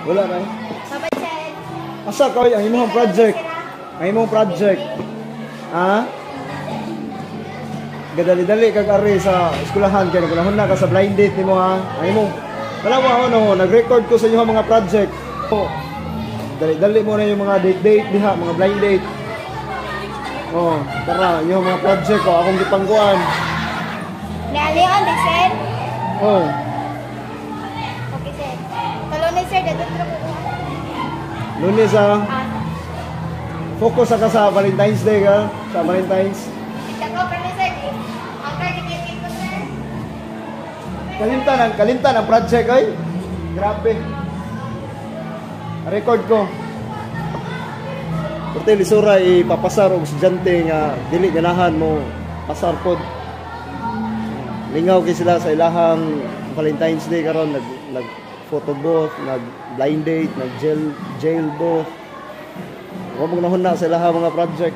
Wala na eh. Sabay sir. Asa ka ang imong project? Ang imong project. Ha? Gadali-dali kag ari sa eskwelahan kay nagunahon na ka sa blind date nimo ha. Ang imong wala mo ano, nag-record ko sa inyo mga project. Oh. Dali-dali mo na yung mga date diha, mga blind date. Oh, tara, yung mga project ko akong gipangkuan. Leon, sir. Oh. Okay, sir. Lunes, sir. Dapat ko. Lunes focus ka sa Valentine's Day ka, sa Valentine's. Kita ko, pero sir. Ang kaya ko, sir. Kalimtan ang project ay. Grabe. Record ko. Pati lisura ipapasar og estudyante nga dili ganahan mo pasar pod. Lingaw kay sila sa ilahang Valentine's Day karon nag photo booth, nag blind date, nag jail booth. Wa mo nahon na sa ilahang mga project.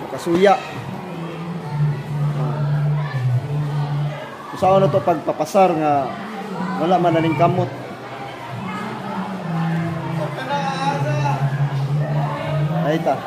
Makasuya. Usaon na to pagpapasar nga wala man naning kamot. Ay ta.